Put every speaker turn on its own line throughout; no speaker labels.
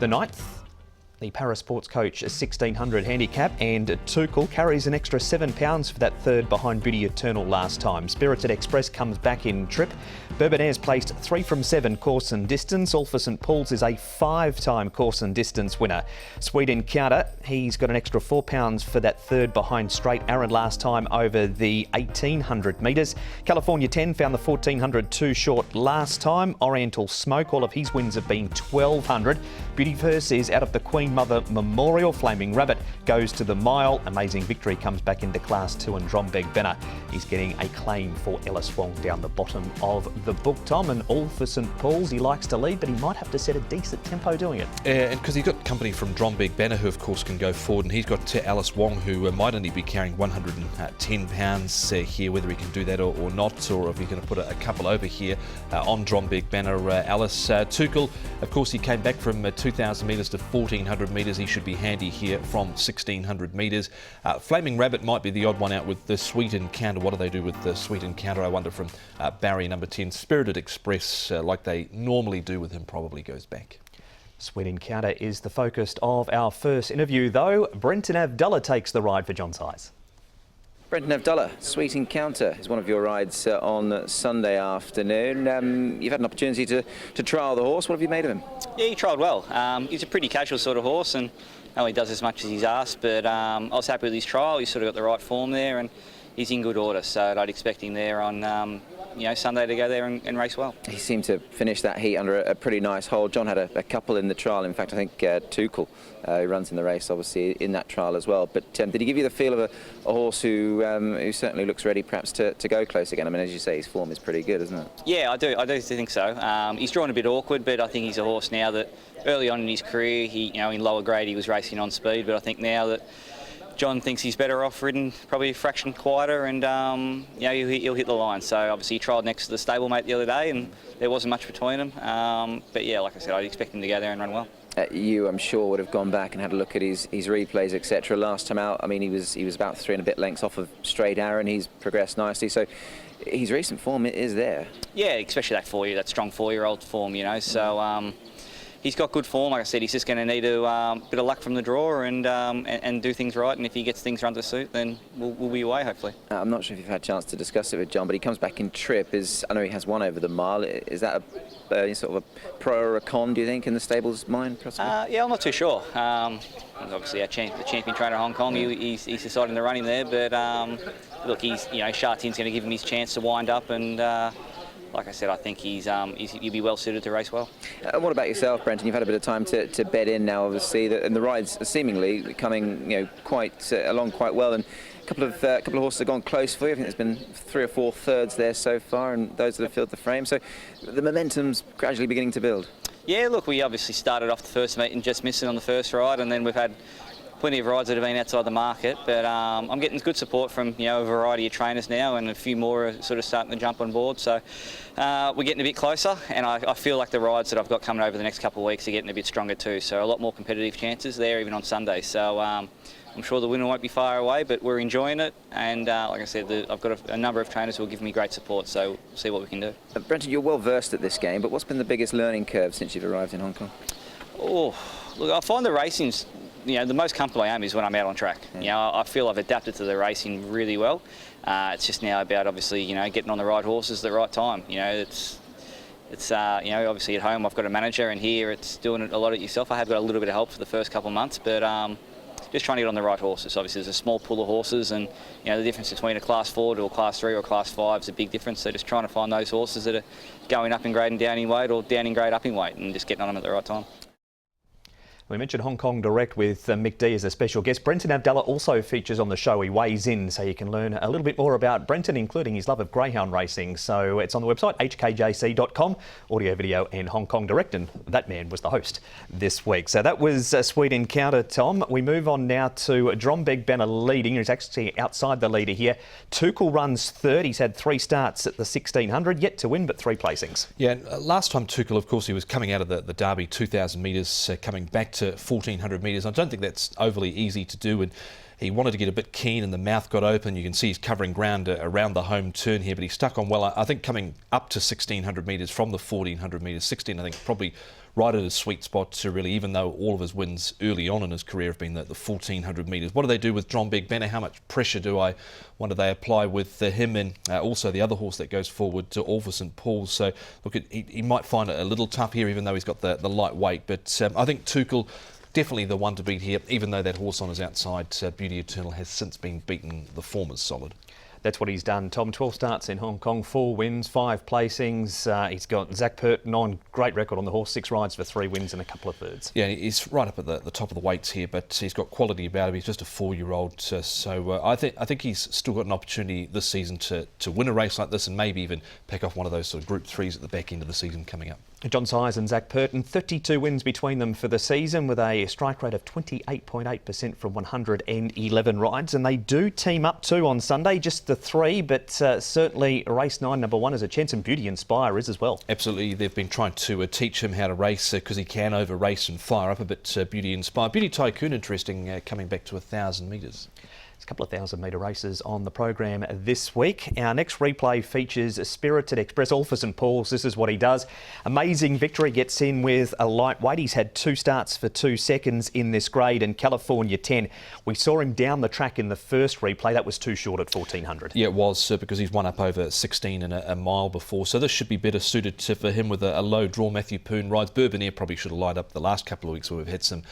the ninth. The Parasports Coach 1600 handicap, and Tuchel carries an extra £7 for that third behind Beauty Eternal last time. Spirited Express comes back in trip. Bourbonaire's placed 3 from 7 course and distance. All for St Paul's is a 5-time course and distance winner. Sweet Encounter, he's got an extra £4 for that third behind Straight Aaron last time over the 1800 metres. California 10 found the 1400 too short last time. Oriental Smoke, all of his wins have been 1200. Beauty Verse is out of the Queen Mother Memorial. Flaming Rabbit goes to the mile. Amazing Victory comes back into Class 2, and Drombeg Benner is getting a claim for Ellis Wong down the bottom of the book, Tom. And all for St Paul's. He likes to lead, but he might have to set a decent tempo doing it.
And because he's got company from Drombeg Benner, who of course can go forward, and he's got Alice Wong, who might only be carrying £110 here, whether he can do that or not, or if he's going to put a couple over here on Drombeg Benner. Alice Tuchel, of course, he came back from 2,000 metres to 1,400 metres. He should be handy here from 1,600 metres. Flaming Rabbit might be the odd one out with the Sweet Encounter. What do they do with the Sweet Encounter, I wonder, from Barry number 10. Spirited Express, like they normally do with him, probably goes back.
Sweet Encounter is the focus of our first interview, though. Brenton Avdulla takes the ride for John Size.
Brenton Avdulla, Sweet Encounter is one of your rides on Sunday afternoon. You've had an opportunity to trial the horse. What have you made of him?
Yeah, he trialled well. He's a pretty casual sort of horse, and only does as much as he's asked, but I was happy with his trial. He's sort of got the right form there, and he's in good order, so I'd expect him there on Sunday to go there and race well. He
seemed to finish that heat under a pretty nice hold. John had a couple in the trial. In fact, I think Tuchel, who runs in the race, obviously in that trial as well. But did he give you the feel of a horse who certainly looks ready perhaps to go close again? I mean, as you say, his form is pretty good, isn't it?
Yeah, I do think so. He's drawn a bit awkward, but I think he's a horse now that early on in his career, in lower grade he was racing on speed, but I think now that John thinks he's better off ridden probably a fraction quieter, and he'll hit the line. So obviously he trialled next to the stablemate the other day, and there wasn't much between them. But yeah, like I said, I'd expect him to go there and run well.
You, I'm sure, would have gone back and had a look at his replays, etc. Last time out, I mean, he was about 3 and a bit lengths off of Straight Aaron. He's progressed nicely, so his recent form is there.
Yeah, especially that strong 4-year-old form, So he's got good form. Like I said, he's just going to need a bit of luck from the draw and do things right. And if he gets things run to suit, then we'll be away, hopefully.
I'm not sure if you've had a chance to discuss it with John, but he comes back in trip. I know he has one over the mile. Is that a sort of a pro or a con, do you think, in the stable's mind, possibly?
Yeah, I'm not too sure. Obviously, the champion trainer in Hong Kong, he's deciding to run him there. But look, Sha Tin's going to give him his chance to wind up, and like I said, I think he'll be well suited to race well.
What about yourself, Brenton? You've had a bit of time to bed in now, obviously, and the ride's seemingly coming, quite along quite well. And a couple of horses have gone close for you. I think there's been 3 or 4 thirds there so far, and those that have filled the frame. So the momentum's gradually beginning to build.
Yeah, look, we obviously started off the first meet and just missed it on the first ride, and then we've had plenty of rides that have been outside the market, but I'm getting good support from a variety of trainers now, and a few more are sort of starting to jump on board. So we're getting a bit closer, and I feel like the rides that I've got coming over the next couple of weeks are getting a bit stronger too. So a lot more competitive chances there, even on Sunday. So I'm sure the winner won't be far away, but we're enjoying it. And like I said, I've got a number of trainers who will give me great support. So we'll see what we can do.
Brenton, you're well versed at this game, but what's been the biggest learning curve since you've arrived in Hong Kong?
Oh, look, I find the racing's the most comfortable I am is when I'm out on track.
Yeah.
I feel I've adapted to the racing really well. It's just now about obviously getting on the right horses at the right time. It's obviously at home I've got a manager, and here it's doing it a lot of yourself. I have got a little bit of help for the first couple of months, but just trying to get on the right horses. Obviously there's a small pool of horses, and the difference between a class 4 to a class 3 or a class 5 is a big difference. So just trying to find those horses that are going up in grade and down in weight, or down in grade up in weight, and just getting on them at the right time.
We mentioned Hong Kong Direct with Mick D as a special guest. Brenton Avdulla also features on the show. He weighs in, so you can learn a little bit more about Brenton, including his love of greyhound racing. So it's on the website, hkjc.com, audio, video and Hong Kong Direct, and that man was the host this week. So that was a Sweet Encounter, Tom. We move on now to Drombeg Benner leading. He's actually outside the leader here. Tuchel runs third. He's had 3 starts at the 1600, yet to win, but 3 placings.
Yeah, last time Tuchel, of course, he was coming out of the Derby 2,000 metres, coming back to 1,400 metres. I don't think that's overly easy to do, and he wanted to get a bit keen and the mouth got open. You can see he's covering ground around the home turn here, but he stuck on well. I think coming up to 1,600 metres from the 1,400 metres, 16 I think probably right at his sweet spot to really, even though all of his wins early on in his career have been the 1400 metres. What do they do with Drombig Banner? How much pressure do they apply with him, and also the other horse that goes forward to All for St Paul's? So look, he might find it a little tough here, even though he's got the lightweight. But I think Tuchel, definitely the one to beat here, even though that horse on his outside, Beauty Eternal, has since been beaten. The form is solid.
That's what he's done, Tom. 12 starts in Hong Kong, 4 wins, 5 placings. He's got Zach Purton on, great record on the horse, 6 rides for 3 wins and a couple of thirds.
Yeah, he's right up at the top of the weights here, but he's got quality about him. He's just a 4-year-old, so I think he's still got an opportunity this season to win a race like this, and maybe even pick off one of those sort of Group 3s at the back end of the season coming up.
John Sires and Zach Purton, 32 wins between them for the season, with a strike rate of 28.8% from 111 rides. And they do team up too on Sunday, just the 3, but certainly race 9, number 1, is a chance, and Beauty Inspire is as well.
Absolutely, they've been trying to teach him how to race because he can over race and fire up a bit. Beauty Inspire. Beauty Tycoon, interesting, coming back to 1,000 metres. A couple of 1,000-metre races on the program this week. Our next replay features Spirited Express, all for St Paul's. This is what he does. Amazing victory, gets in with a lightweight. He's had 2 starts for 2 seconds in this grade, and California 10. We saw him down the track in the first replay. That was too short at 1,400. Yeah, it was, because he's won up over 16 in a mile before. So this should be better suited for him with a low draw. Matthew Poon rides. Bourbon Air probably should have lined up the last couple of weeks where we've had some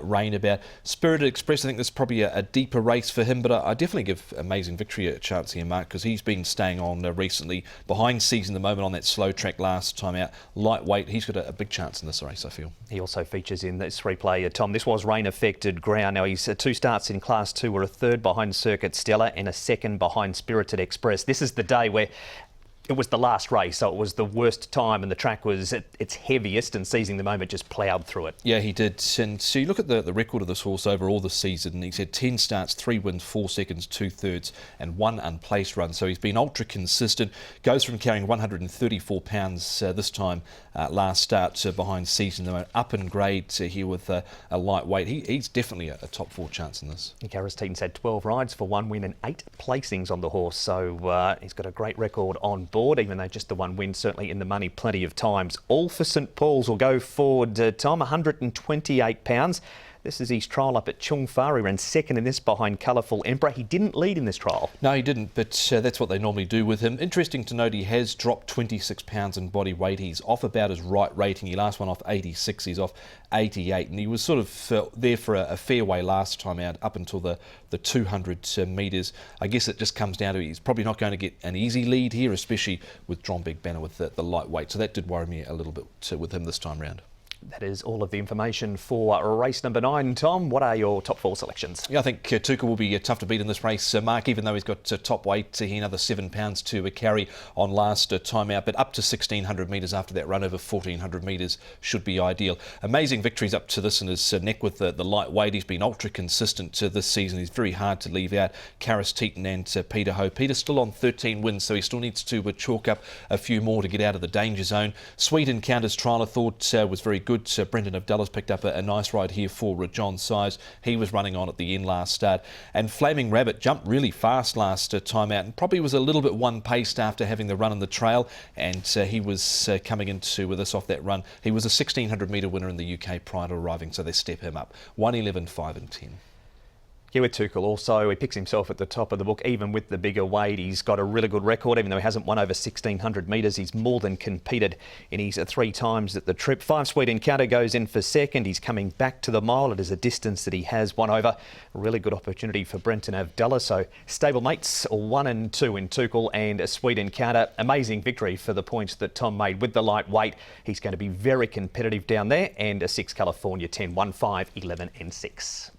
rain about. Spirited Express, I think this is probably a deeper race for him, but I definitely give Amazing Victory a chance here, Mark, because he's been staying on recently. Behind Season the moment on that slow track last time out. Lightweight, he's got a big chance in this race, I feel. He also features in this replay, Tom. This was rain-affected ground. Now, he's 2 starts in Class 2 were a 3rd behind Circuit Stella and a 2nd behind Spirited Express. This is the day where it was the last race, so it was the worst time, and the track was at its heaviest, and Seizing the Moment just ploughed through it. Yeah, he did. And so you look at the record of this horse over all the season. He's had 10 starts, 3 wins, 4 seconds, 2 thirds, and 1 unplaced run. So he's been ultra consistent. Goes from carrying 134 pounds this time last start behind Season the Moment, up in grade here with a lightweight. He's definitely a top 4 chance in this. Karis Teaton's had 12 rides for 1 win and 8 placings on the horse, so he's got a great record on board. Even though just the 1 win, certainly in the money plenty of times. All for St Paul's will go forward, Tom, £128. This is his trial up at Chung Fa. He ran 2nd in this behind Colourful Emperor. He didn't lead in this trial. No, he didn't, but that's what they normally do with him. Interesting to note, he has dropped 26 pounds in body weight. He's off about his right rating. He last won off 86. He's off 88, and he was sort of there for a fair way last time out, up until the 200 metres. I guess it just comes down to he's probably not going to get an easy lead here, especially with Drombig Banner with the lightweight. So that did worry me a little bit with him this time round. That is all of the information for race number 9. Tom, what are your top 4 selections? Yeah, I think Tuchel will be tough to beat in this race, Mark, even though he's got top weight. He another 7 pounds to carry on last time out, but up to 1,600 metres after that run over 1,400 metres should be ideal. Amazing victories up to this in his neck with the lightweight. He's been ultra consistent this season. He's very hard to leave out. Karis Teaton and Peter Ho. Peter's still on 13 wins, so he still needs to chalk up a few more to get out of the danger zone. Sweet Encounter's trial, I thought, was very good. Brendan Abdullah's picked up a nice ride here for John Sires. He was running on at the end last start. And Flaming Rabbit jumped really fast last time out, and probably was a little bit one-paced after having the run in the trail, and he was coming into with us off that run. He was a 1,600 metre winner in the UK prior to arriving, so they step him up. 1:11, 5 and 10. Here with Tuchel also, he picks himself at the top of the book, even with the bigger weight. He's got a really good record, even though he hasn't won over 1,600 metres. He's more than competed in his 3 times at the trip. 5 Sweet Encounter goes in for 2nd. He's coming back to the mile. It is a distance that he has won over. A really good opportunity for Brenton Avdulla. So stablemates 1 and 2 in Tuchel and a Sweet Encounter. Amazing victory for the points that Tom made with the lightweight. He's going to be very competitive down there. And a 6 California 10, 1, 5, 11 and 6.